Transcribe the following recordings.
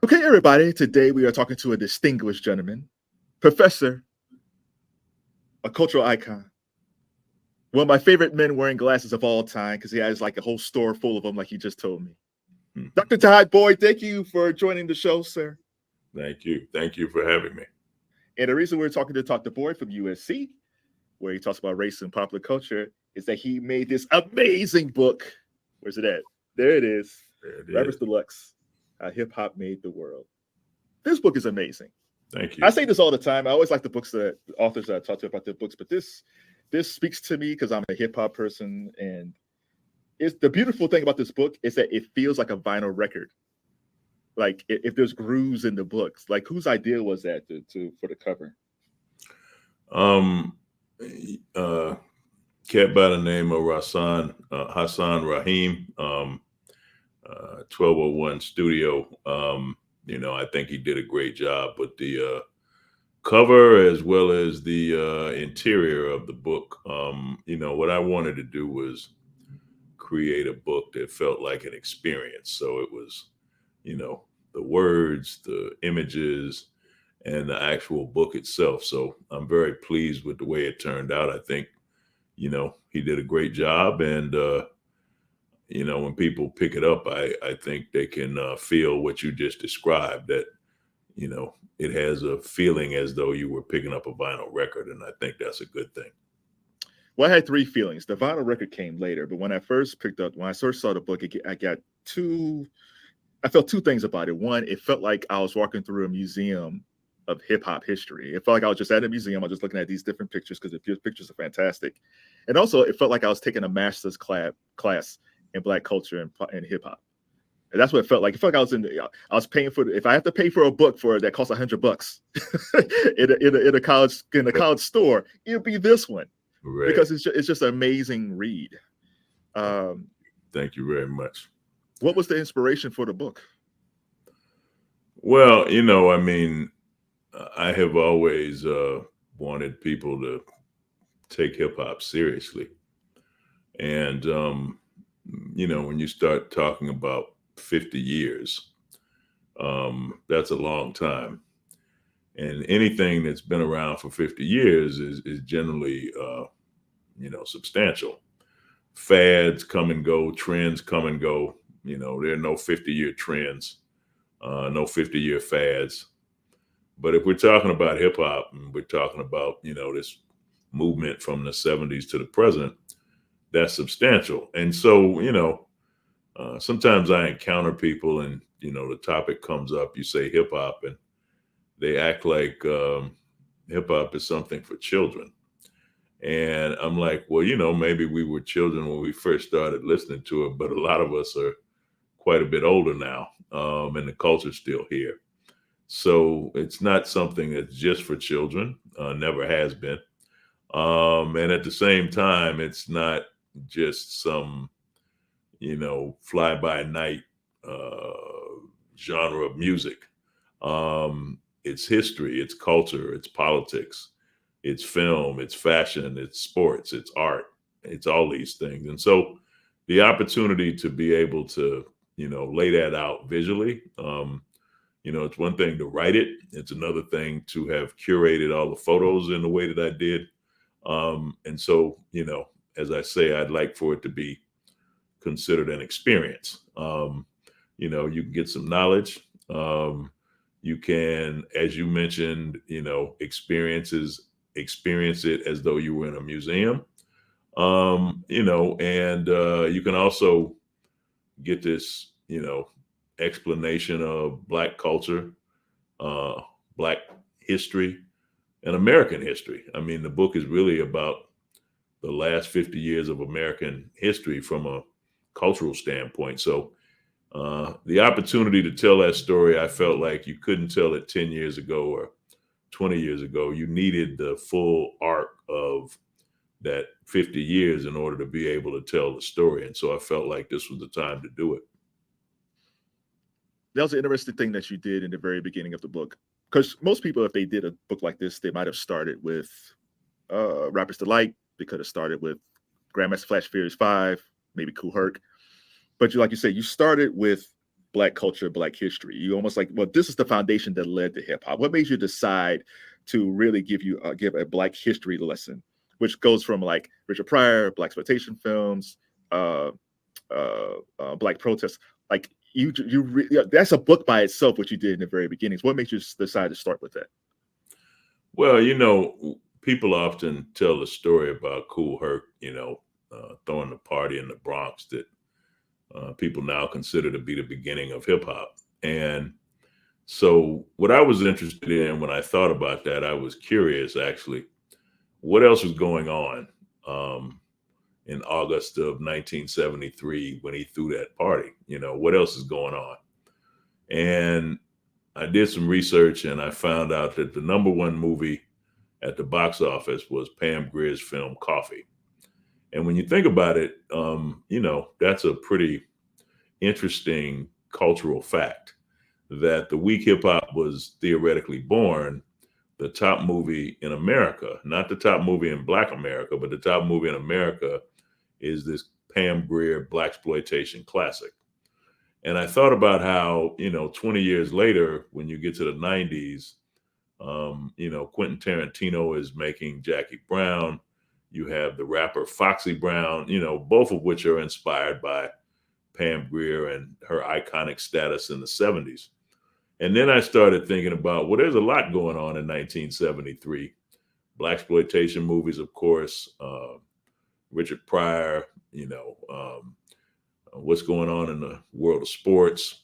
Okay, everybody, today we are talking to a distinguished gentleman, professor, a cultural icon, one of my favorite men wearing glasses of all time because he has like a whole store full of them, like he just told me. Dr. Todd Boyd, thank you for joining the show, sir. Thank you. Thank you for having me. And the reason we're talking to Dr. Boyd from USC, where he talks about race and popular culture, is that he made this amazing book. Where's it at? There it is. Rappers Deluxe, How Hip Hop Made the World. This book is amazing. Thank you. I say this all the time. I always like the books that the authors that I talk to about their books, but this speaks to me because I'm a hip hop person, and it's the beautiful thing about this book is that it feels like a vinyl record. Like if there's grooves in the books, like whose idea was that to for the cover? Cat by the name of Hassan Rahim, 1201 Studio. I think he did a great job with the cover as well as the interior of the book. What I wanted to do was create a book that felt like an experience. So it was, the words, the images, and the actual book itself. So I'm very pleased with the way it turned out. I think, he did a great job. And, when people pick it up, I think they can feel what you just described, that, it has a feeling as though you were picking up a vinyl record. And I think that's a good thing. Well, I had three feelings. The vinyl record came later, but when I first saw the book, I felt two things about it. One, it felt like I was walking through a museum of hip hop history. It felt like I was just at a museum. I was just looking at these different pictures because the pictures are fantastic. And also it felt like I was taking a master's class in Black culture and hip hop. And that's what it felt like. It felt like I was paying for if I have to pay for a book that costs $100 in a college store, it'll be this one. Right. Because it's just an amazing read. Thank you very much. What was the inspiration for the book? Well, I have always wanted people to take hip hop seriously. And, when you start talking about 50 years, that's a long time. And anything that's been around for 50 years is generally, substantial. Fads come and go, trends come and go. There are no 50-year trends, no 50-year fads. But if we're talking about hip hop and we're talking about, this movement from the 70s to the present, that's substantial. And so, sometimes I encounter people and, the topic comes up, you say hip hop, and they act like hip hop is something for children. And I'm like, well, maybe we were children when we first started listening to it, but a lot of us are quite a bit older now, and the culture's still here. So it's not something that's just for children, never has been. And at the same time, it's not just some, fly by night genre of music. It's history, it's culture, it's politics, it's film, it's fashion, it's sports, it's art, it's all these things. And so the opportunity to be able to, lay that out visually, it's one thing to write it. It's another thing to have curated all the photos in the way that I did. And so, as I say, I'd like for it to be considered an experience. You can get some knowledge. You can, as you mentioned, experience it as though you were in a museum. And you can also get this, explanation of Black culture, Black history, and American history. I mean, the book is really about the last 50 years of American history from a cultural standpoint. So the opportunity to tell that story, I felt like you couldn't tell it 10 years ago or 20 years ago. You needed the full arc of that 50 years in order to be able to tell the story. And so I felt like this was the time to do it. That was an interesting thing that you did in the very beginning of the book. Because most people, if they did a book like this, they might have started with Rapper's Delight. They could have started with Grandmaster Flash Furious 5, maybe Kool Herc. But like you say, you started with Black culture, Black history? You almost like, well, this is the foundation that led to hip hop. What made you decide to really give a Black history lesson, which goes from like Richard Pryor, Blaxploitation films, uh, Black protests? Like that's a book by itself, what you did in the very beginnings. What made you decide to start with that? Well, people often tell the story about Kool Herc, throwing the party in the Bronx that people now consider to be the beginning of hip hop. And so, what I was interested in when I thought about that, I was curious actually, what else was going on in August of 1973 when he threw that party? What else is going on? And I did some research and I found out that the number one movie at the box office was Pam Grier's film Coffee. And when you think about it, that's a pretty interesting cultural fact that the week hip hop was theoretically born, the top movie in America, not the top movie in Black America, but the top movie in America is this Pam Grier Blaxploitation classic. And I thought about how, 20 years later, when you get to the 90s, Quentin Tarantino is making Jackie Brown. You have the rapper Foxy Brown, both of which are inspired by Pam Grier and her iconic status in the 70s. And then I started thinking about, well, there's a lot going on in 1973. Blaxploitation movies, of course, Richard Pryor, what's going on in the world of sports,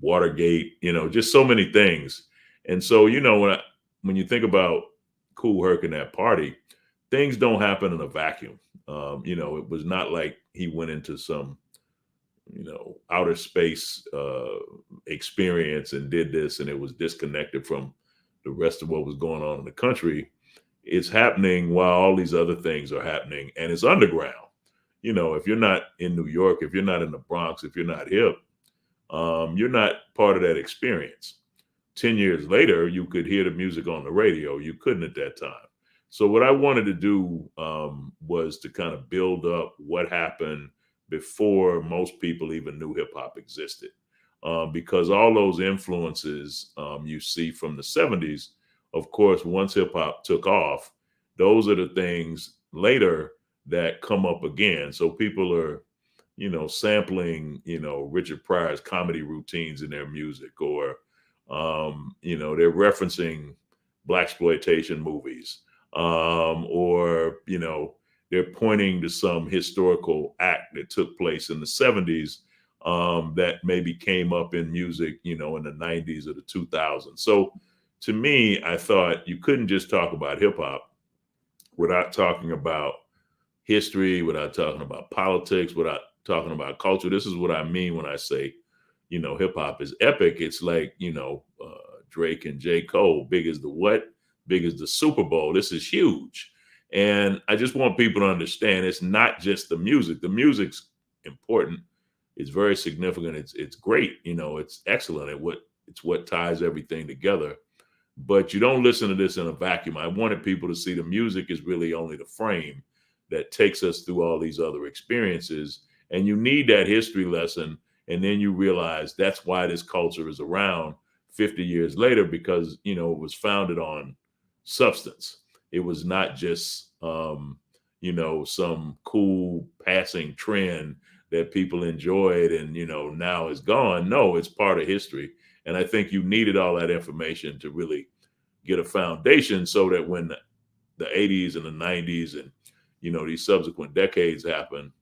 Watergate, just so many things. And so, when you think about Kool Herc and that party, things don't happen in a vacuum. It was not like he went into some, outer space experience and did this and it was disconnected from the rest of what was going on in the country. It's happening while all these other things are happening, and it's underground. If you're not in New York, if you're not in the Bronx, if you're not hip, you're not part of that experience. 10 years later, you could hear the music on the radio. You couldn't at that time. So what I wanted to do was to kind of build up what happened before most people even knew hip hop existed. Because all those influences you see from the 70s, of course, once hip hop took off, those are the things later that come up again. So people are, sampling, Richard Pryor's comedy routines in their music, or, they're referencing Blaxploitation movies, or, they're pointing to some historical act that took place in the 70s that maybe came up in music, in the 90s or the 2000s. So to me, I thought you couldn't just talk about hip hop without talking about history, without talking about politics, without talking about culture. This is what I mean when I say, hip hop is epic. It's like, Drake and J. Cole, big as the what? Big as the Super Bowl. This is huge. And I just want people to understand it's not just the music. The music's important. It's very significant. It's great. It's excellent. It's what ties everything together. But you don't listen to this in a vacuum. I wanted people to see the music is really only the frame that takes us through all these other experiences. And you need that history lesson. And then you realize that's why this culture is around 50 years later, because, it was founded on substance. It was not just, some cool passing trend that people enjoyed and, now is gone. No, it's part of history. And I think you needed all that information to really get a foundation so that when the 80s and the 90s and, these subsequent decades happen,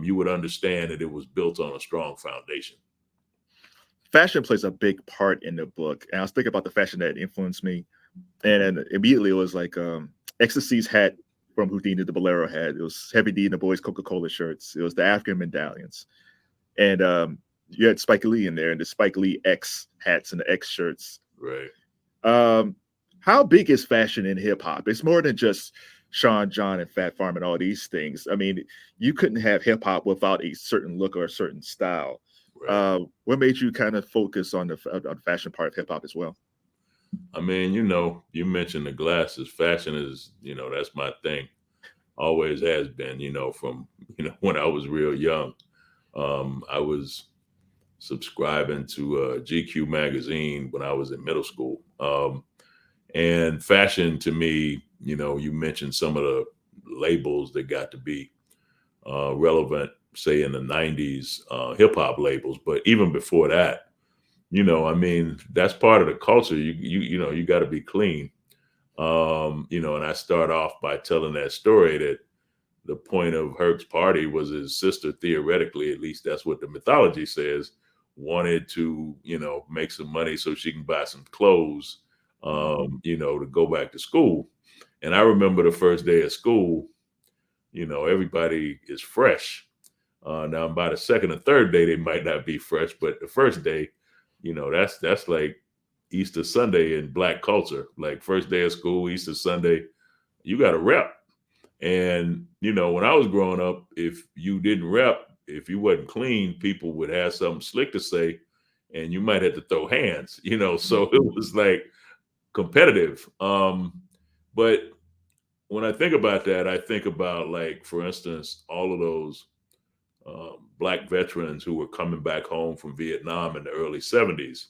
you would understand that it was built on a strong foundation. Fashion plays a big part in the book. And I was thinking about the fashion that influenced me. And immediately it was like Ecstasy's hat from Houdini, the Bolero hat. It was Heavy D and the Boys Coca-Cola shirts. It was the African medallions. And you had Spike Lee in there and the Spike Lee X hats and the X shirts. Right. How big is fashion in hip hop? It's more than just Sean John and Fat Farm and all these things. I mean, you couldn't have hip hop without a certain look or a certain style. Right. What made you kind of focus on the fashion part of hip hop as well? I mean, you mentioned the glasses. Fashion is, that's my thing. Always has been, from, when I was real young. I was subscribing to GQ magazine when I was in middle school. And fashion to me, you mentioned some of the labels that got to be relevant, say in the 90s, hip hop labels. But even before that, I mean, that's part of the culture. You got to be clean. And I start off by telling that story that the point of Herc's party was his sister, theoretically, at least that's what the mythology says, wanted to, make some money so she can buy some clothes, to go back to school. And I remember the first day of school, everybody is fresh. Now by the second or third day, they might not be fresh, but the first day, that's like Easter Sunday in Black culture. Like first day of school, Easter Sunday, you got to rep. And, when I was growing up, if you didn't rep, if you wasn't clean, people would have something slick to say and you might have to throw hands, so it was like competitive. But when I think about that, I think about, like, for instance, all of those Black veterans who were coming back home from Vietnam in the early 70s.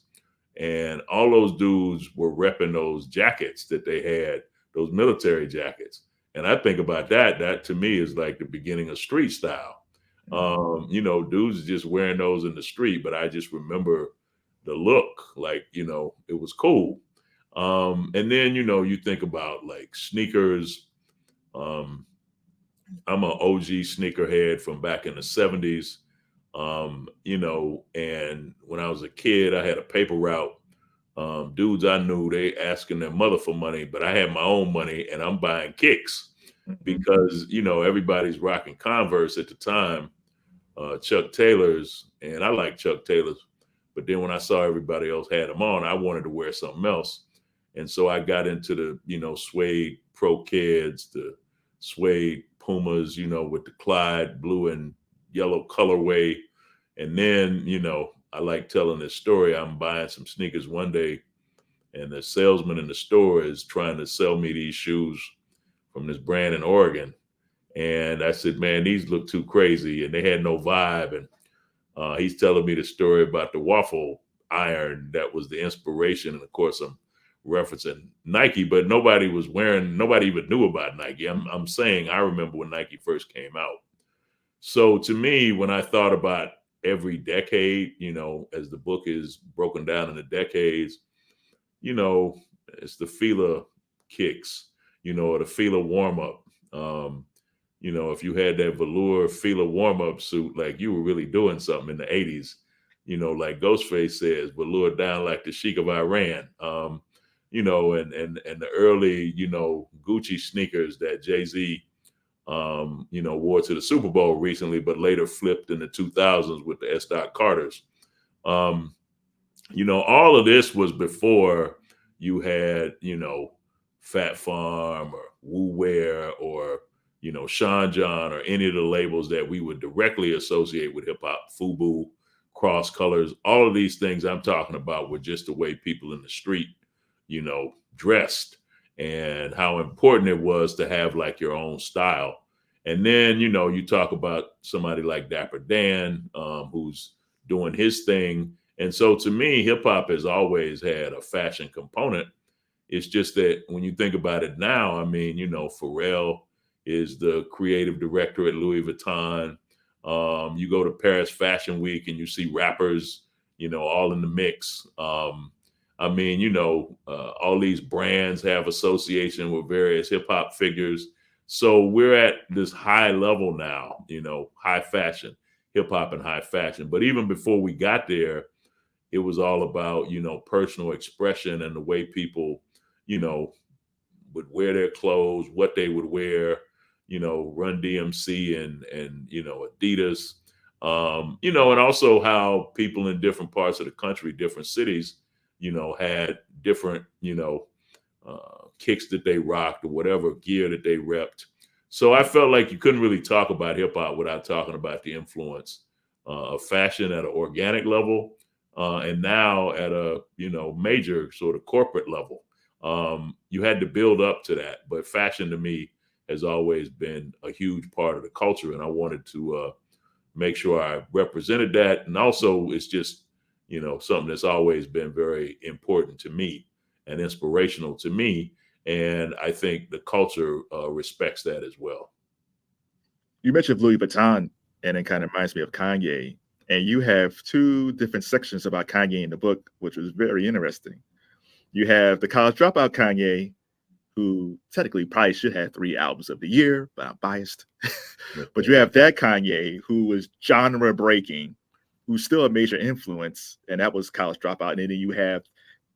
And all those dudes were repping those jackets that they had, those military jackets. And I think about that to me is like the beginning of street style. Dudes just wearing those in the street, but I just remember the look, like, it was cool. And then, you think about like sneakers. I'm an OG sneakerhead from back in the 70s. And when I was a kid, I had a paper route. Dudes I knew, they asking their mother for money, but I had my own money and I'm buying kicks because, everybody's rocking Converse at the time, Chuck Taylors, and I like Chuck Taylors. But then when I saw everybody else had them on, I wanted to wear something else. And so I got into the, suede Pro Kids, the suede Pumas, with the Clyde blue and yellow colorway. And then, I like telling this story. I'm buying some sneakers one day and the salesman in the store is trying to sell me these shoes from this brand in Oregon. And I said, man, these look too crazy. And they had no vibe. And he's telling me the story about the waffle iron that was the inspiration. And of course, I'm referencing Nike, but nobody even knew about Nike. I'm saying I remember when Nike first came out. So to me, when I thought about every decade, as the book is broken down into decades, it's the Fila kicks, or the Fila warm up. If you had that velour Fila warm up suit, like you were really doing something in the 80s, like Ghostface says, velour down like the Sheik of Iran. And the early, Gucci sneakers that Jay-Z, wore to the Super Bowl recently, but later flipped in the 2000s with the S. Carters. All of this was before you had, Fat Farm or Wu Wear or, Sean John or any of the labels that we would directly associate with hip hop, FUBU, Cross Colors. All of these things I'm talking about were just the way people in the street, dressed and how important it was to have like your own style. And then, you talk about somebody like Dapper Dan, who's doing his thing. And so to me, hip hop has always had a fashion component. It's just that when you think about it now, I mean, Pharrell is the creative director at Louis Vuitton. You go to Paris Fashion Week and you see rappers, all in the mix. I mean, all these brands have association with various hip hop figures. So we're at this high level now, high fashion, hip hop and high fashion. But even before we got there, it was all about, personal expression and the way people, would wear their clothes, what they would wear, Run DMC and Adidas, and also how people in different parts of the country, different cities, had different, kicks that they rocked or whatever gear that they repped. So I felt like you couldn't really talk about hip hop without talking about the influence of fashion at an organic level, and now at a major sort of corporate level. You had to build up to that, but fashion to me has always been a huge part of the culture, and I wanted to make sure I represented that. And also it's just, something that's always been very important to me and inspirational to me. And I think the culture respects that as well. You mentioned Louis Vuitton, and it kind of reminds me of Kanye. And you have two different sections about Kanye in the book, which was very interesting. You have the college dropout Kanye, who technically probably should have 3 albums of the year, but I'm biased. But you have that Kanye who was genre breaking, who's still a major influence, and that was college dropout. And then you have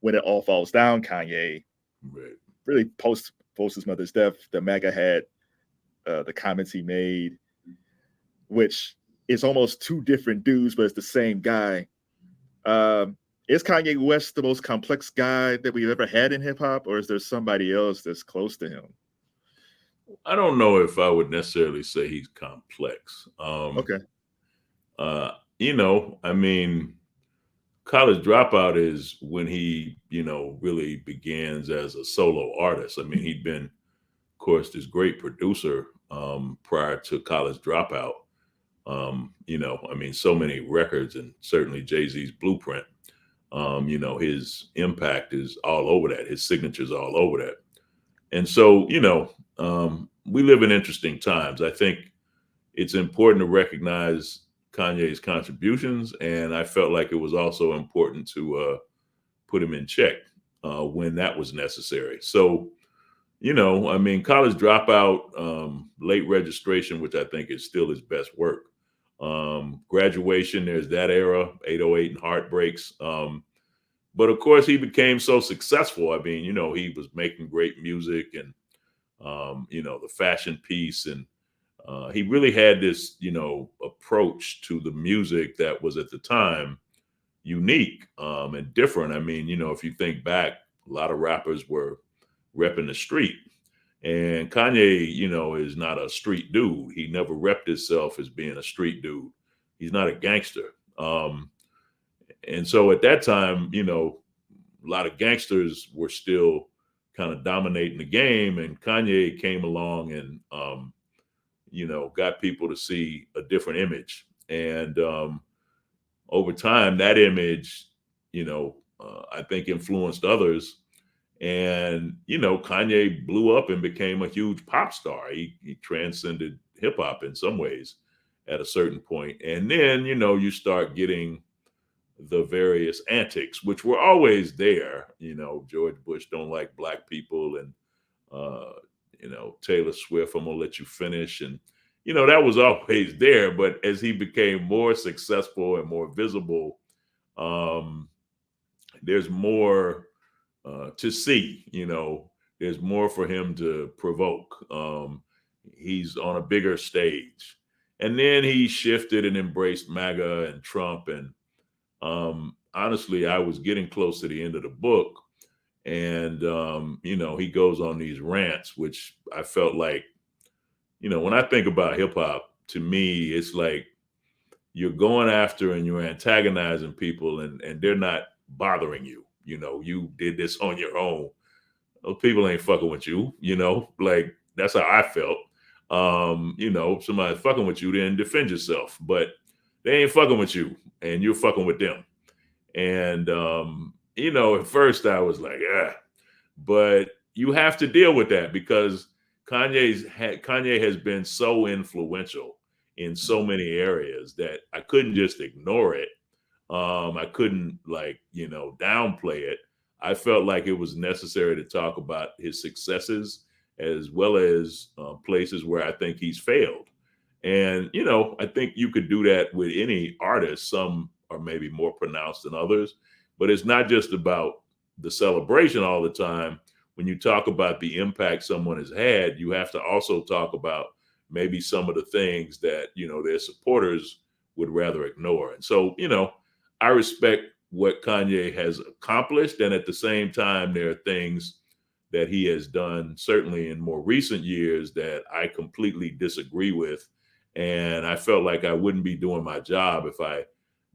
When It All Falls Down Kanye, Right. really post his mother's death, the MAGA hat, the comments he made, which is almost two different dudes, but it's the same guy. Is Kanye West the most complex guy that we've ever had in hip hop, or is there somebody else that's close to him? I don't know if I would necessarily say he's complex. Okay. I mean, College Dropout is when he, really begins as a solo artist. I mean, he'd been, of course, this great producer prior to College Dropout. I mean, so many records, and certainly Jay-Z's Blueprint. His impact is all over that. His signature's all over that. And so, we live in interesting times. I think it's important to recognize Kanye's contributions, and I felt like it was also important to put him in check when that was necessary. So, I mean, College Dropout, Late Registration, which I think is still his best work. Graduation, there's that era, 808 and Heartbreaks. But of course, he became so successful. I mean, he was making great music, and the fashion piece, and he really had this, approach to the music that was at the time unique and different. I mean, if you think back, a lot of rappers were repping the street, and Kanye, is not a street dude. He never repped himself as being a street dude. He's not a gangster. And so at that time, a lot of gangsters were still kind of dominating the game, and Kanye came along and, got people to see a different image. And over time, that image, I think influenced others. And, Kanye blew up and became a huge pop star. He transcended hip hop in some ways at a certain point. And then, you start getting the various antics, which were always there. George Bush don't like black people, and, Taylor Swift, I'm gonna let you finish. And, that was always there. But as he became more successful and more visible, there's more to see, there's more for him to provoke. He's on a bigger stage. And then he shifted and embraced MAGA and Trump. And honestly, I was getting close to the end of the book. And, he goes on these rants, which I felt like, when I think about hip hop, to me, it's like you're going after and you're antagonizing people, and they're not bothering you. You did this on your own. Those people ain't fucking with you, like that's how I felt. Somebody's fucking with you, then defend yourself. But they ain't fucking with you, and you're fucking with them. And at first I was like, but you have to deal with that, because Kanye has been so influential in so many areas that I couldn't just ignore it. I couldn't downplay it. I felt like it was necessary to talk about his successes as well as places where I think he's failed. And, I think you could do that with any artist. Some are maybe more pronounced than others, but it's not just about the celebration all the time. When you talk about the impact someone has had, you have to also talk about maybe some of the things that, their supporters would rather ignore. And so, I respect what Kanye has accomplished. And at the same time, there are things that he has done, certainly in more recent years, that I completely disagree with. And I felt like I wouldn't be doing my job if I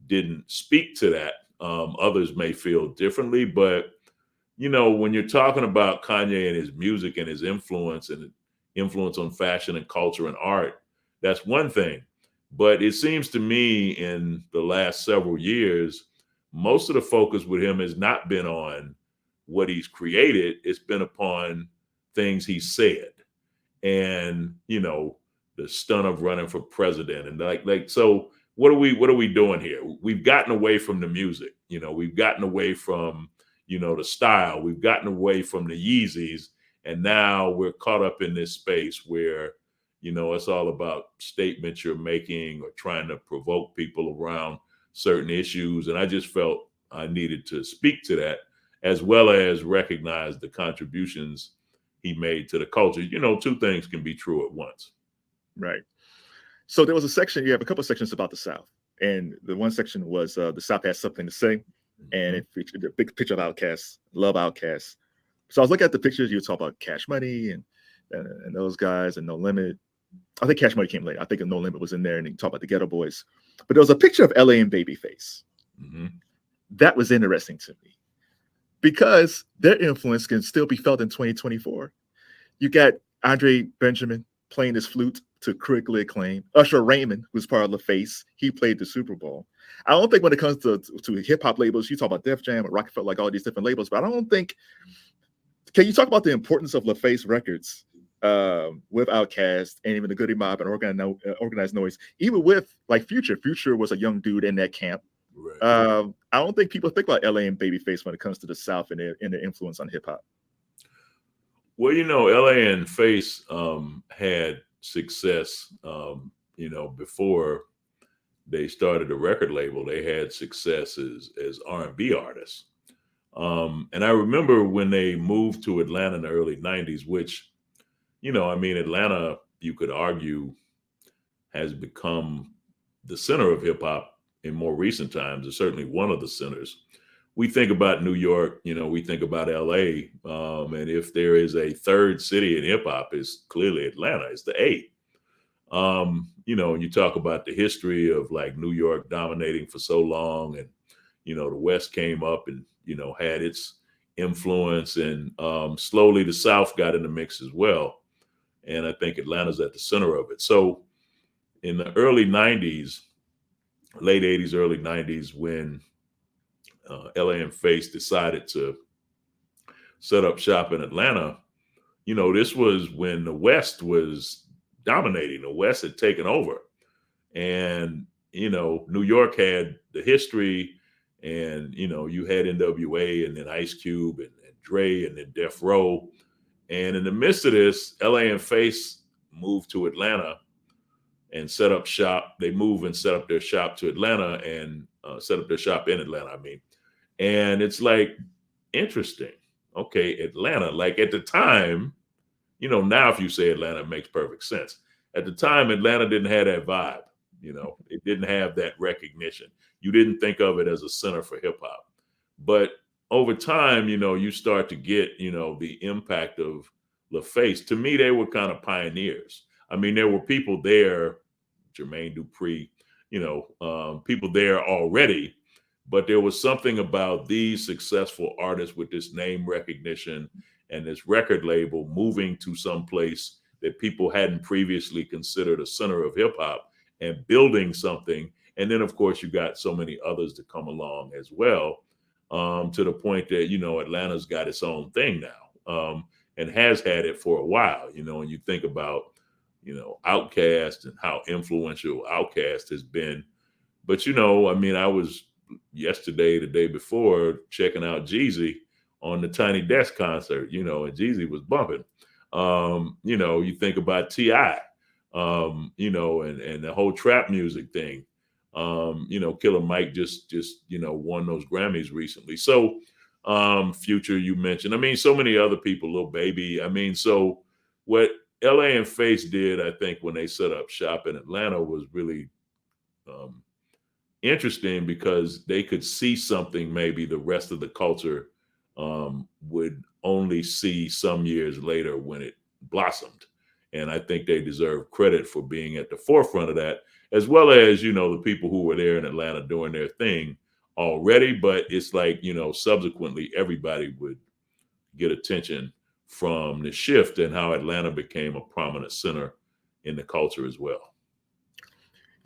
didn't speak to that. Others may feel differently, but, when you're talking about Kanye and his music and his influence on fashion and culture and art, that's one thing. But it seems to me in the last several years, most of the focus with him has not been on what he's created. It's been upon things he said. And, the stunt of running for president. And so what are we doing here? We've gotten away from the music. We've gotten away from, the style. We've gotten away from the Yeezys. And now we're caught up in this space where, it's all about statements you're making or trying to provoke people around certain issues. And I just felt I needed to speak to that, as well as recognize the contributions he made to the culture. Two things can be true at once. Right. So there was a section, you have a couple of sections about the South. And the one section was the South has something to say. And it featured a big picture of Outkast, love Outkast. So I was looking at the pictures, you would talk about Cash Money and those guys and No Limit. I think Cash Money came late. I think No Limit was in there, and you talk about the Ghetto Boys. But there was a picture of LA and Babyface. That was interesting to me because their influence can still be felt in 2024. You got Andre Benjamin playing his flute to critically acclaim. Usher Raymond, who's part of LaFace, he played the Super Bowl. I don't think when it comes to hip hop labels, you talk about Def Jam or Rockefeller, like all these different labels, but I don't think. Can you talk about the importance of LaFace Records with Outkast and even the Goody Mob and Organized Noise, even with like Future? Future was a young dude in that camp. Right. I don't think people think about LA and Babyface when it comes to the South and their influence on hip hop. Well, LA and Face had success, before they started a record label. They had success as R&B artists. And I remember when they moved to Atlanta in the early 90s, which, Atlanta, you could argue, has become the center of hip hop in more recent times. It's certainly one of the centers. We think about New York, we think about LA. And if there is a third city in hip hop, it's clearly Atlanta. It's the A. And you talk about the history of like New York dominating for so long, and, the West came up and, had its influence, and slowly the South got in the mix as well. And I think Atlanta's at the center of it. So in the early 90s, late 80s, early 90s, when LA and Face decided to set up shop in Atlanta, this was when the West was dominating. The West had taken over. And, New York had the history, and, you had NWA and then Ice Cube and Dre and then Death Row. And in the midst of this, LA and Face moved to Atlanta and set up shop. They moved and set up their shop to Atlanta and set up their shop in Atlanta, And it's like, interesting. Okay, Atlanta, like at the time, now if you say Atlanta, it makes perfect sense. At the time, Atlanta didn't have that vibe. It didn't have that recognition. You didn't think of it as a center for hip hop. But over time, you start to get, the impact of LaFace. To me, they were kind of pioneers. There were people there, Jermaine Dupri, people there already, but there was something about these successful artists with this name recognition and this record label moving to some place that people hadn't previously considered a center of hip hop and building something. And then, of course, you got so many others to come along as well, to the point that, Atlanta's got its own thing now, and has had it for a while, and you think about, Outkast and how influential Outkast has been. But, I was yesterday, the day before, checking out Jeezy on the Tiny Desk concert, and Jeezy was bumping. You think about T.I., and the whole trap music thing. Killer Mike just won those Grammys recently. So Future, you mentioned. So many other people, Lil Baby. So what LA and Face did, I think, when they set up shop in Atlanta was really interesting, because they could see something maybe the rest of the culture would only see some years later when it blossomed. And I think they deserve credit for being at the forefront of that, as well as, the people who were there in Atlanta doing their thing already. But it's like, subsequently everybody would get attention from the shift and how Atlanta became a prominent center in the culture as well.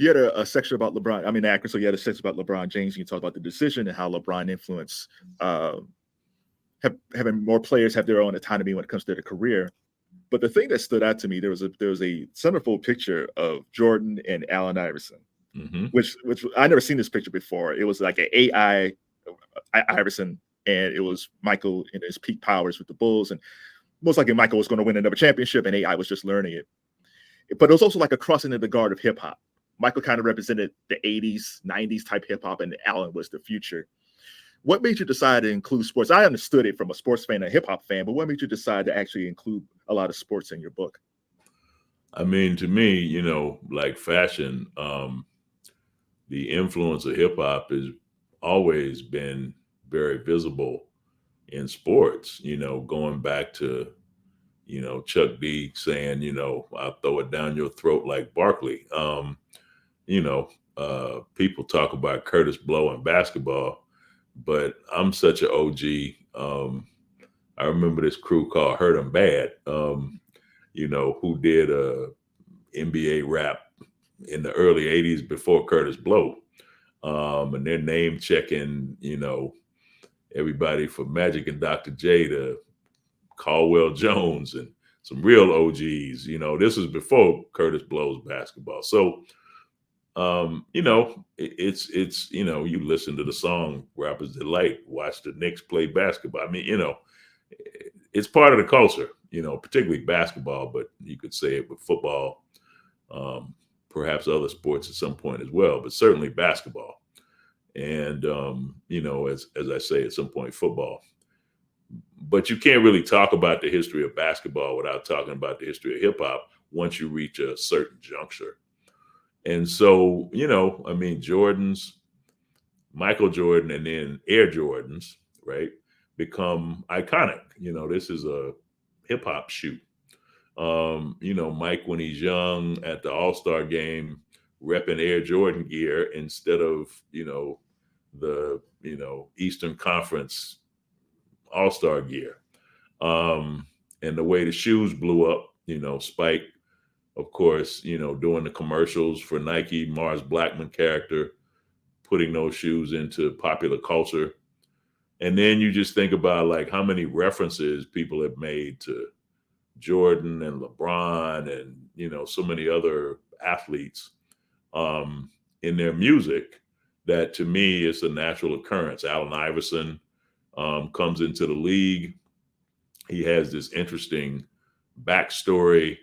You had a section about LeBron. I mean, Akron. So you had a section about LeBron James. You talked about the decision and how LeBron influenced having more players have their own autonomy when it comes to their career. But the thing that stood out to me, there was a centerfold picture of Jordan and Allen Iverson, which I never seen this picture before. It was like an AI Iverson, and it was Michael in his peak powers with the Bulls, and most likely Michael was going to win another championship, and AI was just learning it. But it was also like a crossing of the guard of hip hop. Michael kind of represented the 80s, 90s type hip hop, and Allen was the future. What made you decide to include sports? I understood it from a sports fan and a hip hop fan, but what made you decide to actually include a lot of sports in your book? I mean, to me, you know, like fashion, the influence of hip hop has always been very visible in sports, you know, going back to, you know, Chuck D saying, you know, I'll throw it down your throat like Barkley. You know, people talk about Curtis Blow in basketball, but I'm such an OG. I remember this crew called Hurt 'em Bad, you know, who did a NBA rap in the early 80s before Curtis Blow. And they're name checking, you know, everybody from Magic and Dr. J to Caldwell Jones and some real OGs. You know, this was before Curtis Blow's basketball. So, you know, it's, you know, you listen to the song Rapper's Delight, watch the Knicks play basketball. I mean, you know, it's part of the culture, you know, particularly basketball, but you could say it with football, perhaps other sports at some point as well, but certainly basketball. And, you know, as I say, at some point, football. But you can't really talk about the history of basketball without talking about the history of hip hop once you reach a certain juncture. And so, you know, I mean, Michael Jordan and then Air Jordans, right, become iconic. You know, this is a hip hop shoe. You know, Mike, when he's young at the All-Star game, repping Air Jordan gear instead of, you know, the, you know, Eastern Conference All-Star gear. And the way the shoes blew up, you know, Spike, of course, you know, doing the commercials for Nike, Mars Blackman character, putting those shoes into popular culture. And then you just think about like how many references people have made to Jordan and LeBron and, you know, so many other athletes in their music that to me is a natural occurrence. Allen Iverson comes into the league. He has this interesting backstory,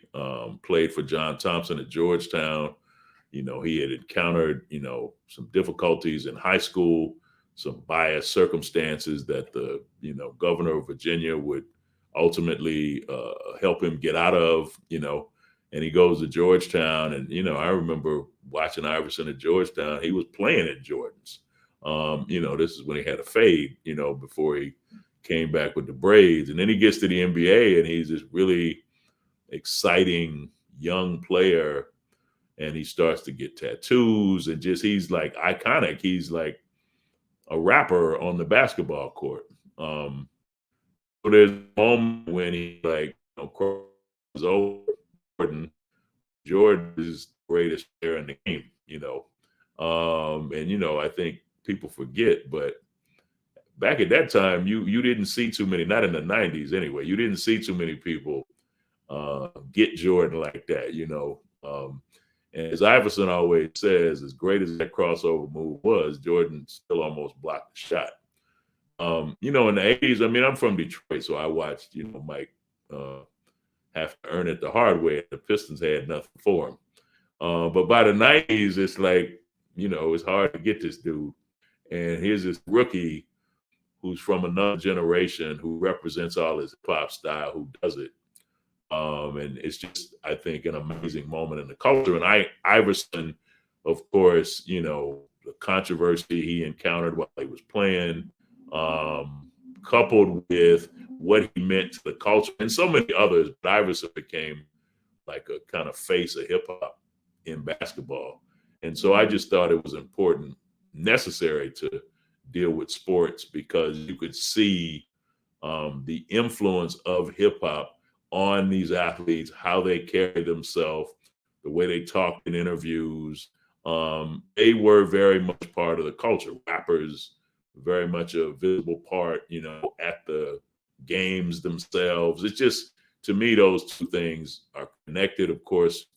played for John Thompson at Georgetown. You know, he had encountered, you know, some difficulties in high school, some biased circumstances that the, you know, governor of Virginia would ultimately help him get out of, you know, and he goes to Georgetown. And, you know, I remember watching Iverson at Georgetown. He was playing at Jordans. You know, this is when he had a fade, you know, before he came back with the braids. And then he gets to the NBA and he's this really exciting young player. And he starts to get tattoos and just, he's like iconic. He's like a rapper on the basketball court. So there's a moment when he like, you know, crosses over Jordan. Jordan is the greatest player in the game, you know. And, you know, I think people forget, but back at that time, you didn't see too many, not in the 90s anyway, you didn't see too many people get Jordan like that, you know. And as Iverson always says, as great as that crossover move was, Jordan still almost blocked the shot. You know, in the 80s, I mean, I'm from Detroit, so I watched, you know, Mike have to earn it the hard way. The Pistons had nothing for him. But by the 90s, it's like, you know, it's hard to get this dude. And here's this rookie who's from another generation who represents all his pop style, who does it. And it's just, I think, an amazing moment in the culture. And Iverson, of course, you know, the controversy he encountered while he was playing, coupled with what he meant to the culture and so many others. But Iverson became like a kind of face of hip hop in basketball. And so I just thought it was important, necessary to deal with sports because you could see the influence of hip hop on these athletes, how they carry themselves, the way they talk in interviews, they were very much part of the culture. Rappers, very much a visible part, at the games themselves. It's just, to me, those two things are connected. Of course,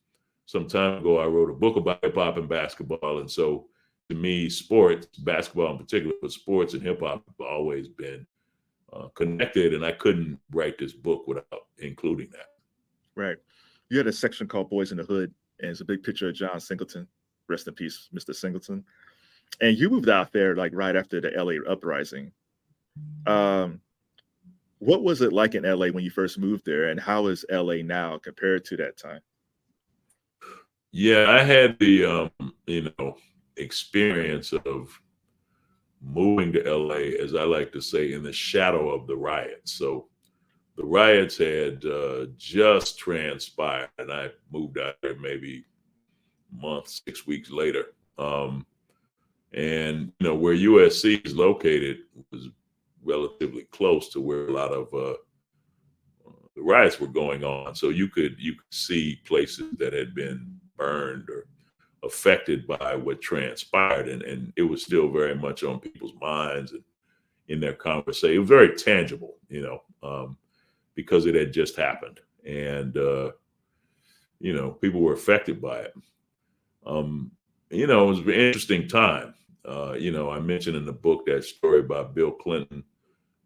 some time ago, I wrote a book about hip hop and basketball. And so to me, sports, basketball in particular, but sports and hip hop have always been connected. And I couldn't write this book without including that. Right. You had a section called Boys in the Hood, and it's a big picture of John Singleton. Rest in peace, Mr. Singleton. And you moved out there like right after the LA uprising. What was it like in LA when you first moved there, and how is LA now compared to that time? Yeah, I had the experience of moving to LA, as I like to say, in the shadow of the riots. So the riots had just transpired, and I moved out there maybe a month, 6 weeks later. And where USC is located was relatively close to where a lot of the riots were going on. So you could see places that had been burned or affected by what transpired, and it was still very much on people's minds and in their conversation. It was very tangible, because it had just happened, and people were affected by it. It was an interesting time. I mentioned in the book that story about Bill Clinton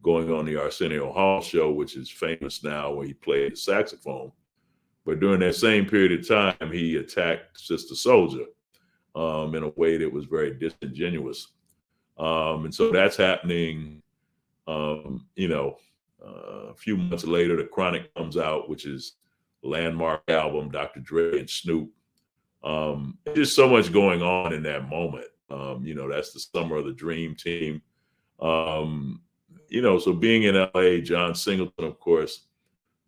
going on the Arsenio Hall show, which is famous now, where he played the saxophone. But during that same period of time, he attacked Sister Soldier in a way that was very disingenuous. And so that's happening. A few months later, The Chronic comes out, which is a landmark album, Dr. Dre and Snoop. Just so much going on in that moment. That's the summer of the Dream Team. So being in LA, John Singleton, of course,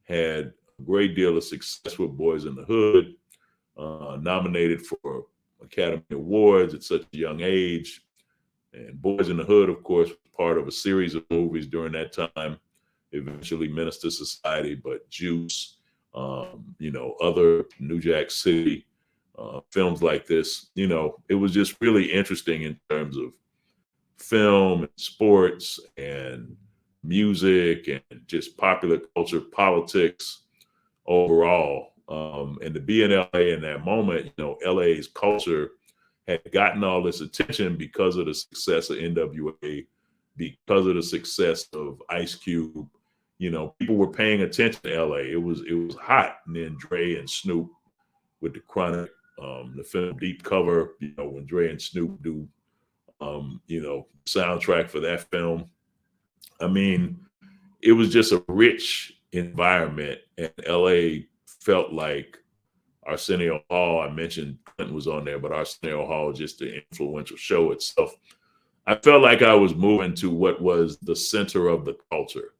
had a great deal of success with Boys in the Hood, nominated for Academy Awards at such a young age. And Boys in the Hood, of course, was part of a series of movies during that time, eventually Minister Society, but Juice, other New Jack City, films like this. It was just really interesting in terms of film and sports and music and just popular culture, politics overall. And to be in LA in that moment, LA's culture had gotten all this attention because of the success of NWA, because of the success of Ice Cube. People were paying attention to LA. It was hot. And then Dre and Snoop with The Chronic, the film Deep Cover, when Dre and Snoop do soundtrack for that film. I mean, it was just a rich environment, and LA felt like Arsenio Hall. I mentioned Clinton was on there, but Arsenio Hall, just the influential show itself. I felt like I was moving to what was the center of the culture.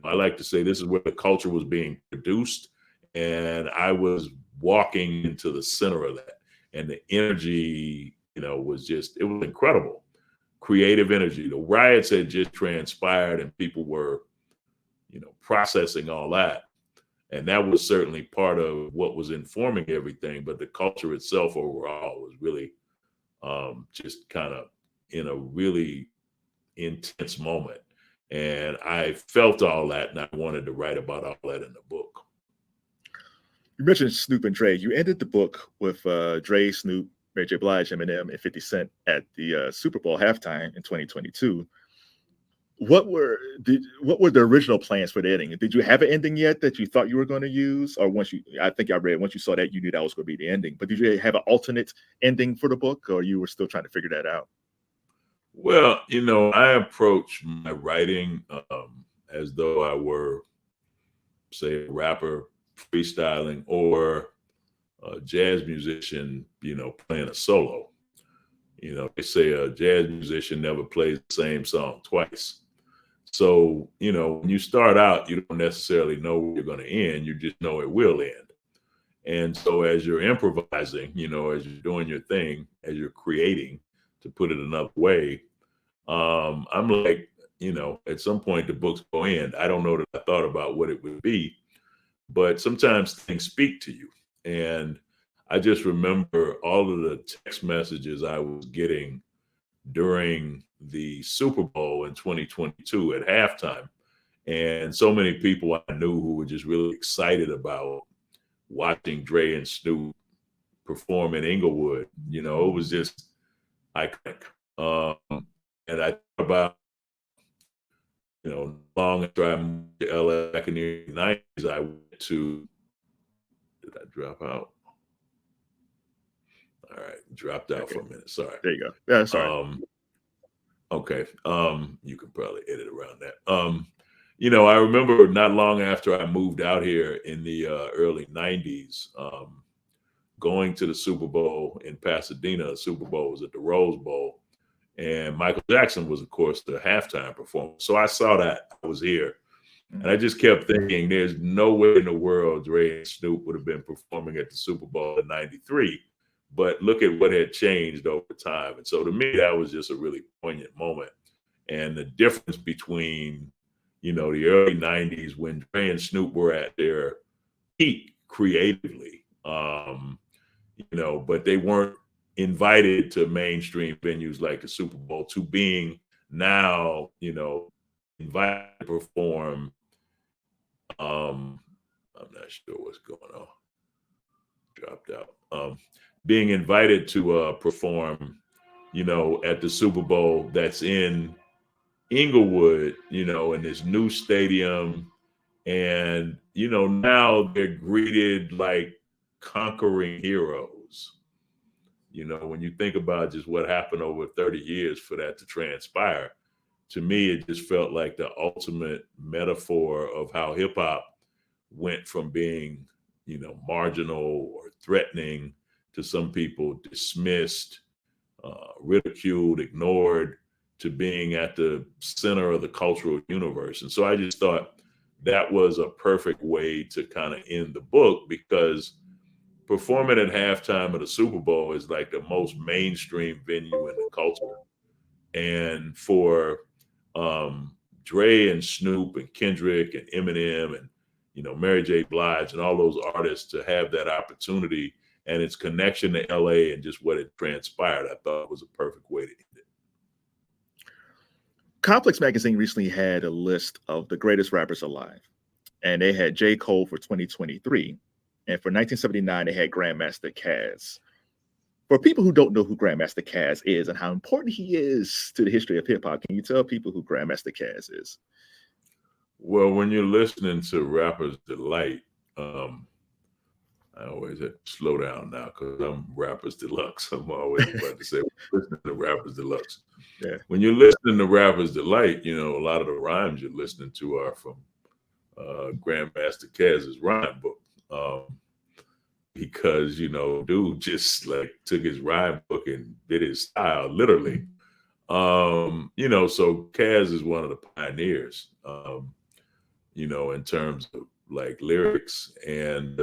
I like to say this is where the culture was being produced, and I was walking into the center of that. And the energy, was it was incredible. Creative energy. The riots had just transpired, and people were, processing all that. And that was certainly part of what was informing everything. But the culture itself overall was really just kind of in a really intense moment. And I felt all that, and I wanted to write about all that in the book. You mentioned Snoop and Dre. You ended the book with Dre, Snoop, Mary J. Blige, Eminem, and 50 Cent at the Super Bowl halftime in 2022. What were the original plans for the ending? Did you have an ending yet that you thought you were going to use, or once you saw that, you knew that was going to be the ending? But did you have an alternate ending for the book, or you were still trying to figure that out? Well, I approach my writing as though I were, say, a rapper freestyling or a jazz musician, playing a solo. They say a jazz musician never plays the same song twice. So, when you start out, you don't necessarily know where you're going to end. You just know it will end. And so as you're improvising, as you're doing your thing, as you're creating, to put it another way, I'm like, at some point the book's going to end. I don't know that I thought about what it would be, but sometimes things speak to you. And I just remember all of the text messages I was getting during the Super Bowl in 2022 at halftime. And so many people I knew who were just really excited about watching Dre and Snoop perform in Inglewood. You know, it was just iconic. And I thought about, you know, long after I moved to LA back in the 90s, I went to, did I drop out? All right, dropped out Okay. for a minute. Sorry. There you go. Yeah, sorry. Okay. You can probably edit around that. You know, I remember not long after I moved out here in the early 90s, going to the Super Bowl in Pasadena. The Super Bowl was at the Rose Bowl. And Michael Jackson was, of course, the halftime performer. So I saw that. I was here. And I just kept thinking, there's no way in the world Dre and Snoop would have been performing at the Super Bowl in 93. But look at what had changed over time. And so to me, that was just a really poignant moment. And the difference between, you know, the early 90s when Dre and Snoop were at their peak creatively, you know, but they weren't invited to mainstream venues like the Super Bowl, to being now, you know, invited to perform. I'm not sure what's going on. Dropped out. Being invited to perform, you know, at the Super Bowl that's in Inglewood, you know, in this new stadium. And, you know, now they're greeted like conquering heroes. You know, when you think about just what happened over 30 years for that to transpire, to me, it just felt like the ultimate metaphor of how hip hop went from being, you know, marginal or threatening to some people dismissed, ridiculed, ignored, to being at the center of the cultural universe. And so I just thought that was a perfect way to kind of end the book, because performing at halftime of the Super Bowl is like the most mainstream venue in the culture. And for Dre and Snoop and Kendrick and Eminem and, you know, Mary J. Blige and all those artists to have that opportunity and its connection to LA and just what it transpired, I thought was a perfect way to end it. Complex Magazine recently had a list of the greatest rappers alive, and they had J. Cole for 2023. And for 1979, they had Grandmaster Caz. For people who don't know who Grandmaster Caz is and how important he is to the history of hip hop, can you tell people who Grandmaster Caz is? Well, when you're listening to Rapper's Delight, I always have to slow down now because I'm Rapper's Deluxe. I'm always about to say, listening to Rapper's Deluxe. Yeah. When you're listening to Rapper's Delight, you know, a lot of the rhymes you're listening to are from Grandmaster Caz's rhyme book. Because, you know, dude just like took his rhyme book and did his style literally. You know, so Caz is one of the pioneers, you know, in terms of like lyrics. And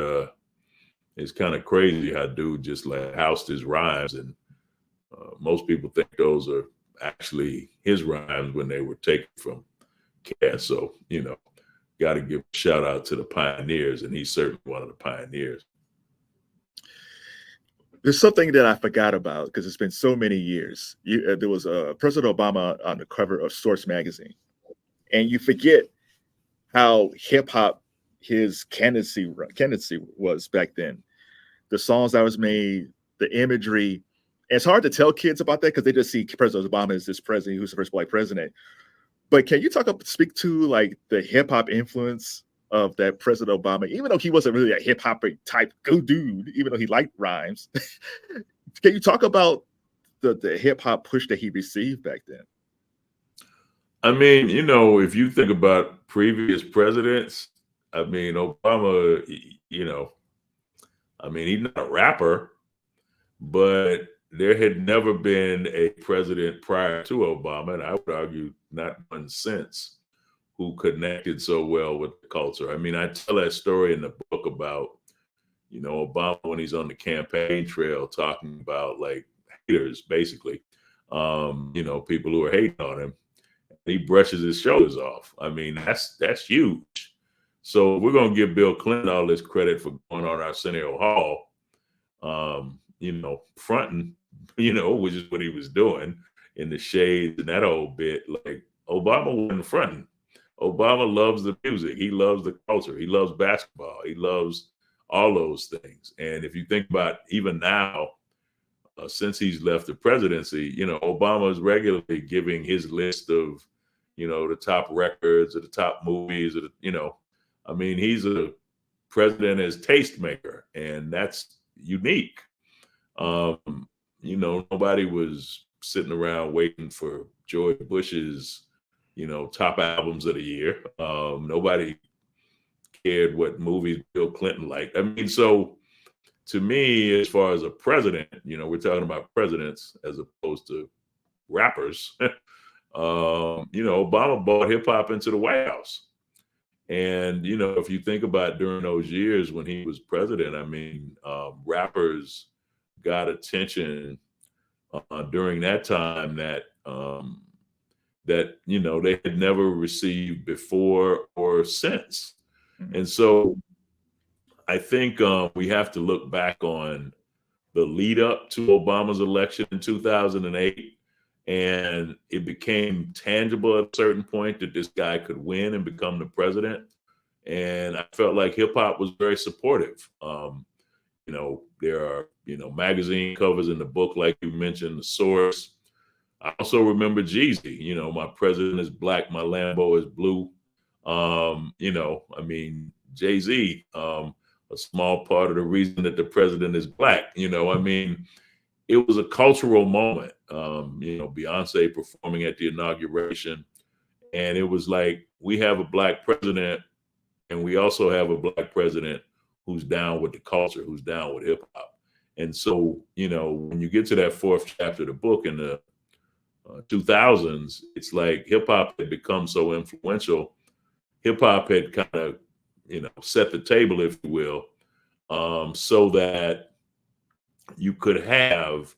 it's kind of crazy how dude just like housed his rhymes. And most people think those are actually his rhymes when they were taken from Caz. So, you know, got to give a shout out to the pioneers. And he's certainly one of the pioneers. There's something that I forgot about because it's been so many years. There was President Obama on the cover of Source magazine, and you forget how hip hop his candidacy was back then. The songs that was made, the imagery. And it's hard to tell kids about that because they just see President Obama as this president who's the first black president. But can you speak to like the hip hop influence of that President Obama, even though he wasn't really a hip hop type go dude, even though he liked rhymes? Can you talk about the hip hop push that he received back then? I mean, you know, if you think about previous presidents, I mean, Obama, you know, I mean, he's not a rapper, but there had never been a president prior to Obama, and I would argue not one since, who connected so well with the culture. I mean, I tell that story in the book about, you know, Obama when he's on the campaign trail talking about like haters, basically, you know, people who are hating on him. He brushes his shoulders off. I mean, that's huge. So we're gonna give Bill Clinton all this credit for going on Arsenio Hall. fronting, which is what he was doing in the shades and that old bit. Like Obama wasn't fronting. Obama loves the music. He loves the culture. He loves basketball. He loves all those things. And if you think about even now, since he's left the presidency, Obama is regularly giving his list of, the top records or the top movies or I mean, he's a president as tastemaker, and that's unique. Nobody was sitting around waiting for George Bush's, top albums of the year. Nobody cared what movies Bill Clinton liked. I mean, so to me, as far as a president, we're talking about presidents as opposed to rappers. Obama brought hip hop into the White House. And, if you think about during those years when he was president, I mean, rappers got attention during that time that they had never received before or since. And so I think we have to look back on the lead up to Obama's election in 2008. And it became tangible at a certain point that this guy could win and become the president. And I felt like hip hop was very supportive. There are, magazine covers in the book, like you mentioned, The Source. I also remember Jeezy, my president is black, my Lambo is blue. I mean, Jay-Z, a small part of the reason that the president is black, I mean, it was a cultural moment. Beyonce performing at the inauguration, and it was like, we have a black president, and we also have a black president who's down with the culture, who's down with hip hop. And so, when you get to that fourth chapter of the book in the 2000s, it's like hip hop had become so influential. Hip hop had kind of, set the table, if you will, so that you could have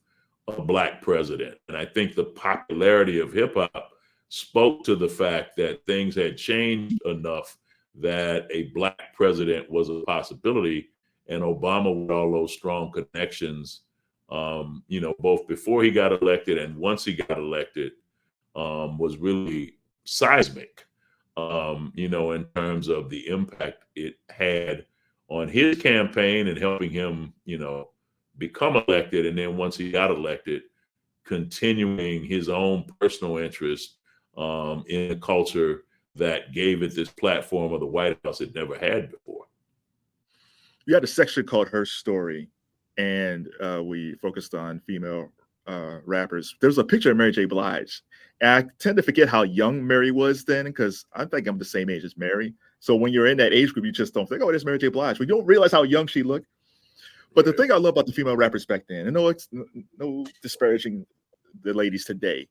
a black president. And I think the popularity of hip hop spoke to the fact that things had changed enough that a black president was a possibility. And Obama, with all those strong connections, both before he got elected and once he got elected, was really seismic, in terms of the impact it had on his campaign and helping him, become elected. And then once he got elected, continuing his own personal interest in the culture that gave it this platform of the White House it never had before. You had a section called Her Story, and we focused on female rappers. There's a picture of Mary J. Blige. And I tend to forget how young Mary was then, because I think I'm the same age as Mary. So when you're in that age group, you just don't think, oh, there's Mary J. Blige. But you don't realize how young she looked. But the thing I love about the female rappers back then, and no disparaging the ladies today,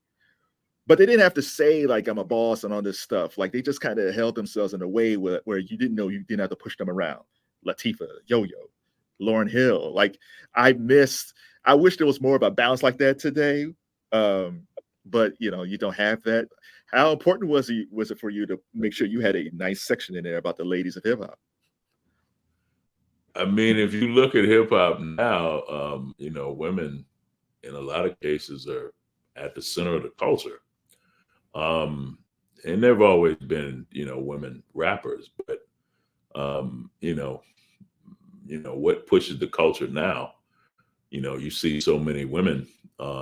but they didn't have to say, like, I'm a boss and all this stuff. Like, they just kind of held themselves in a way where you didn't know you didn't have to push them around. Latifah, Yo-Yo, Lauryn Hill. Like, I wish there was more of a balance like that today. But, you don't have that. How important was it for you to make sure you had a nice section in there about the ladies of hip hop? I mean, if you look at hip hop now, women in a lot of cases are at the center of the culture. And there've always been, women rappers, but, what pushes the culture now, you see so many women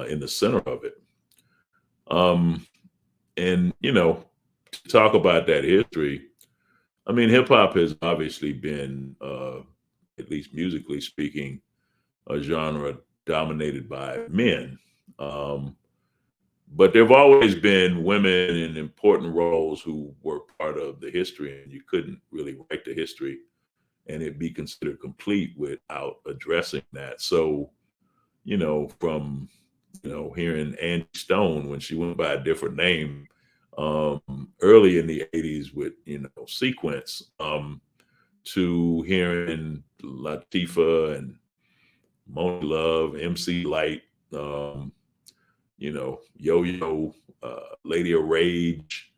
in the center of it. And, to talk about that history, I mean, hip hop has obviously been, at least musically speaking, a genre dominated by men. But there've always been women in important roles who were part of the history, and you couldn't really write the history and it'd be considered complete without addressing that. So, from, hearing Angie Stone when she went by a different name early in the 80s with, Sequence, to hearing Latifah and Moni Love, MC Light, Yo-Yo, Lady of Rage,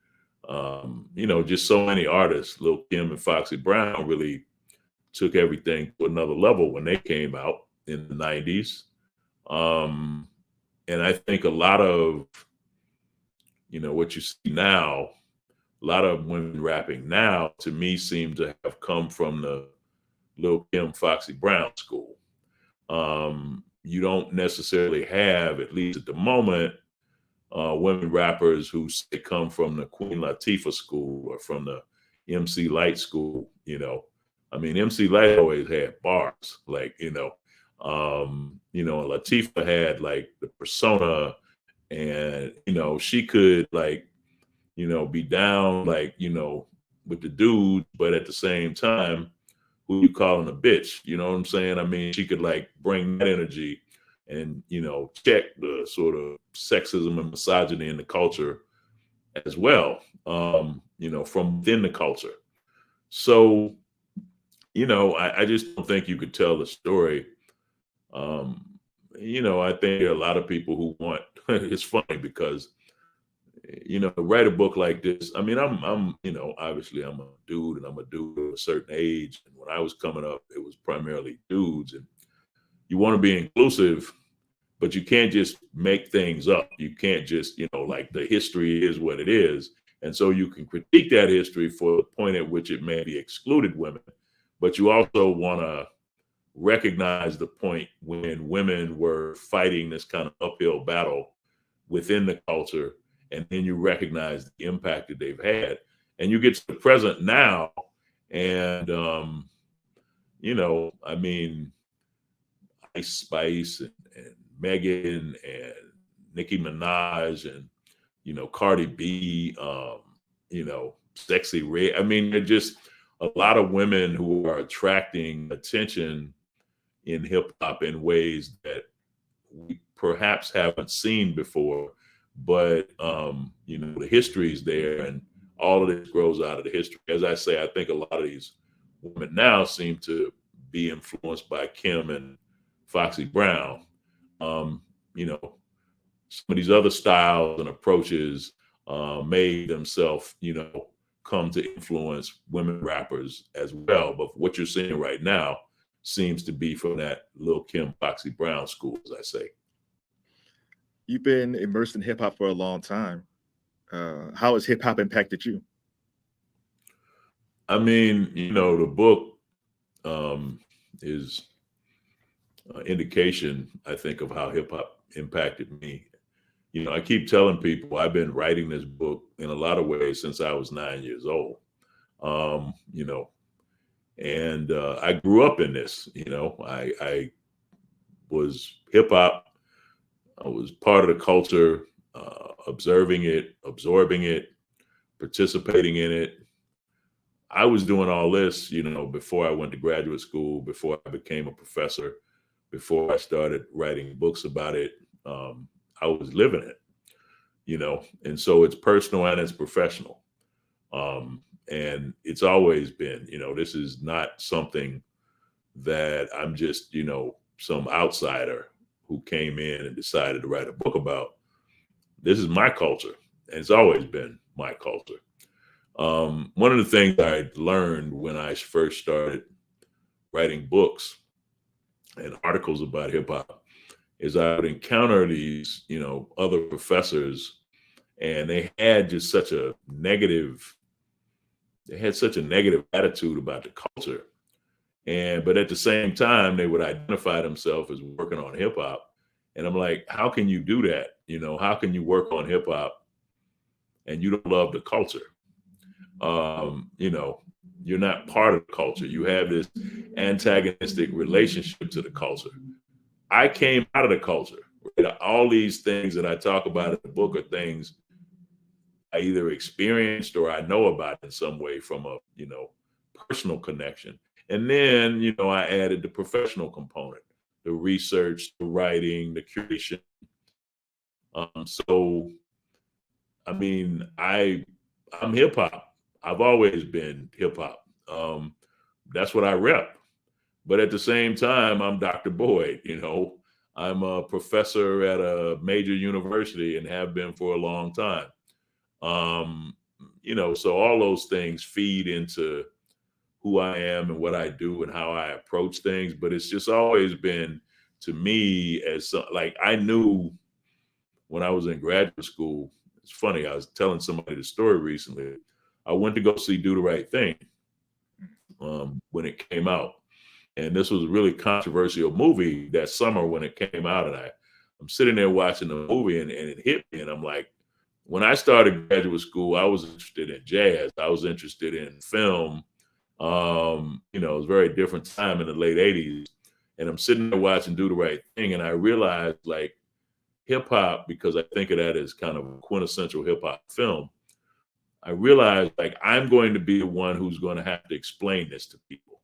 just so many artists. Lil' Kim and Foxy Brown really took everything to another level when they came out in the 90s. And I think a lot of, what you see now, a lot of women rapping now, to me, seem to have come from the Lil' Kim, Foxy Brown school. You don't necessarily have, at least at the moment, women rappers who say come from the Queen Latifah school or from the MC Light school. I mean, MC Light always had bars, like, Latifah had like the persona, and she could, like, be down, like, with the dudes, but at the same time, who you calling a bitch? You know what I'm saying? I mean, she could, like, bring that energy and, check the sort of sexism and misogyny in the culture as well, from within the culture. So, I just don't think you could tell the story. I think there are a lot of people who want, it's funny because, to write a book like this, I mean, I'm obviously I'm a dude, and I'm a dude of a certain age. And when I was coming up, it was primarily dudes, and you want to be inclusive, but you can't just make things up. You can't just, like, the history is what it is. And so you can critique that history for the point at which it maybe excluded women, but you also want to recognize the point when women were fighting this kind of uphill battle within the culture, and then you recognize the impact that they've had, and you get to the present now, and I mean, Ice Spice and Megan and Nicki Minaj and Cardi B, Sexy Red. I mean, they're just a lot of women who are attracting attention in hip hop in ways that we perhaps haven't seen before. But the history is there, and all of this grows out of the history. As I say, I think a lot of these women now seem to be influenced by Kim and Foxy Brown. Some of these other styles and approaches made themselves, come to influence women rappers as well. But what you're seeing right now seems to be from that Lil' Kim, Foxy Brown school, as I say. You've been immersed in hip hop for a long time. How has hip hop impacted you? I mean, the book is indication, I think, of how hip hop impacted me. I keep telling people I've been writing this book in a lot of ways since I was 9 years old. And I grew up in this. I was hip hop. I was part of the culture, observing it, absorbing it, participating in it. I was doing all this, before I went to graduate school, before I became a professor, before I started writing books about it. I was living it, and so it's personal and it's professional. And it's always been, this is not something that I'm just, some outsider who came in and decided to write a book about. This is my culture, and it's always been my culture. One of the things I learned when I first started writing books and articles about hip hop is I would encounter these, other professors, and they had just such a negative attitude about the culture. But at the same time, they would identify themselves as working on hip hop. And I'm like, how can you do that? How can you work on hip hop and you don't love the culture? You're not part of the culture. You have this antagonistic relationship to the culture. I came out of the culture. Right? All these things that I talk about in the book are things I either experienced or I know about in some way from a, personal connection. And then, I added the professional component, the research, the writing, the curation. So, I mean, I'm hip hop. I've always been hip hop. That's what I rep. But at the same time, I'm Dr. Boyd, I'm a professor at a major university and have been for a long time. So all those things feed into who I am and what I do and how I approach things. But it's just always been to me as like I knew when I was in graduate school. It's funny. I was telling somebody the story recently. I went to go see Do the Right Thing when it came out. And this was a really controversial movie that summer when it came out. And I'm sitting there watching the movie and it hit me. And I'm like, when I started graduate school, I was interested in jazz. I was interested in film. You know, it was a very different time in the late 80s. And I'm sitting there watching Do the Right Thing. And I realized like hip hop, because I think of that as kind of a quintessential hip hop film. I realized like I'm going to be the one who's going to have to explain this to people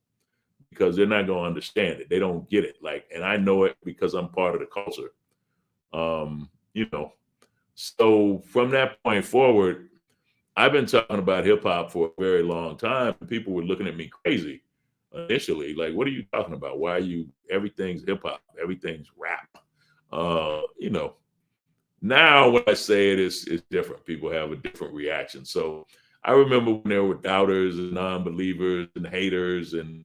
because they're not going to understand it. They don't get it. Like, and I know it because I'm part of the culture. You know, so from that point forward, I've been talking about hip hop for a very long time. People were looking at me crazy initially. Like, what are you talking about? Why are you, everything's hip hop, everything's rap. You know, now when I say it, it's different. People have a different reaction. So I remember when there were doubters and non-believers and haters and,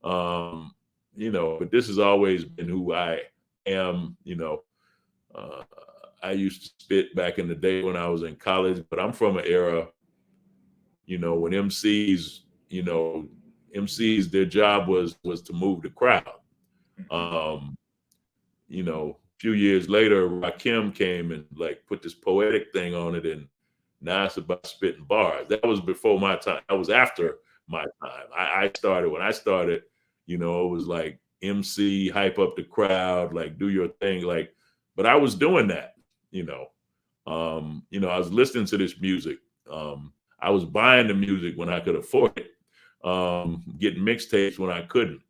you know, but this has always been who I am. You know, I used to spit back in the day when I was in college, but I'm from an era, you know, when MCs, you know, MCs, their job was to move the crowd. You know, a few years later, Rakim came and like put this poetic thing on it, and now it's about spitting bars. That was before my time. That was after my time. I started, when I started, you know, it was like MC, hype up the crowd, like do your thing. Like, but I was doing that, you know. You know, I was listening to this music. I was buying the music when I could afford it, getting mixtapes when I couldn't.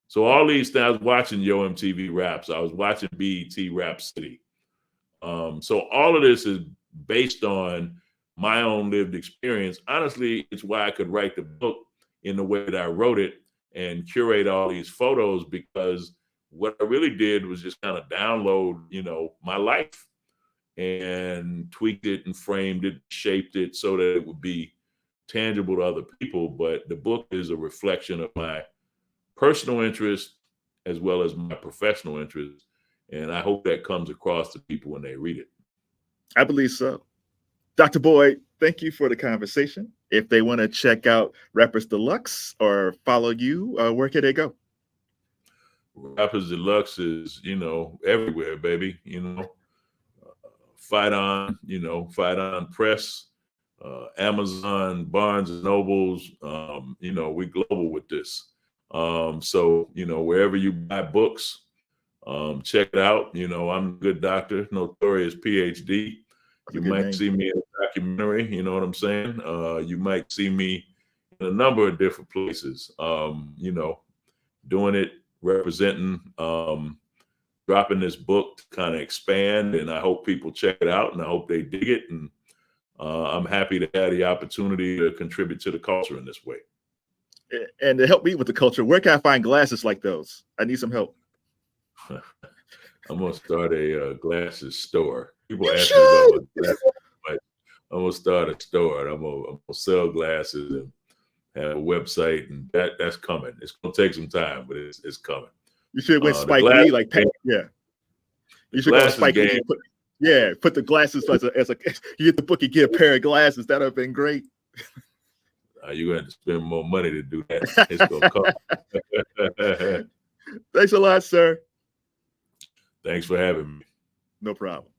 So all these things, I was watching Yo MTV Raps. I was watching BET Rap City. So all of this is based on my own lived experience. Honestly, it's why I could write the book in the way that I wrote it and curate all these photos, because what I really did was just kind of download, you know, my life and tweaked it and framed it, shaped it so that it would be tangible to other people. But the book is a reflection of my personal interest as well as my professional interest. And I hope that comes across to people when they read it. I believe so. Dr. Boyd, thank you for the conversation. If they want to check out Rappers Deluxe or follow you, where can they go? Rappers Deluxe is, you know, everywhere, baby. You know, Fight On, you know, Fight On Press, Amazon, Barnes and Nobles. You know, we global with this. So, you know, wherever you buy books, check it out. You know, I'm a good doctor, Notorious P.H.D. You might see me in a documentary, you know what I'm saying? You might see me in a number of different places, you know, doing it, representing, dropping this book to kind of expand. And I hope people check it out and I hope they dig it. And I'm happy to have the opportunity to contribute to the culture in this way. And to help me with the culture, where can I find glasses like those? I need some help. I'm gonna start a glasses store. People ask me about my glasses. I'm gonna start a store. And I'm gonna sell glasses and have a website, and that's coming. It's gonna take some time, but it's coming. You should win Spike Lee, like yeah. You should go to Spike Lee. Put the glasses as a you get the book, you get a pair of glasses. That'd have been great. You're gonna have to spend more money to do that. It's gonna come. Thanks a lot, sir. Thanks for having me. No problem.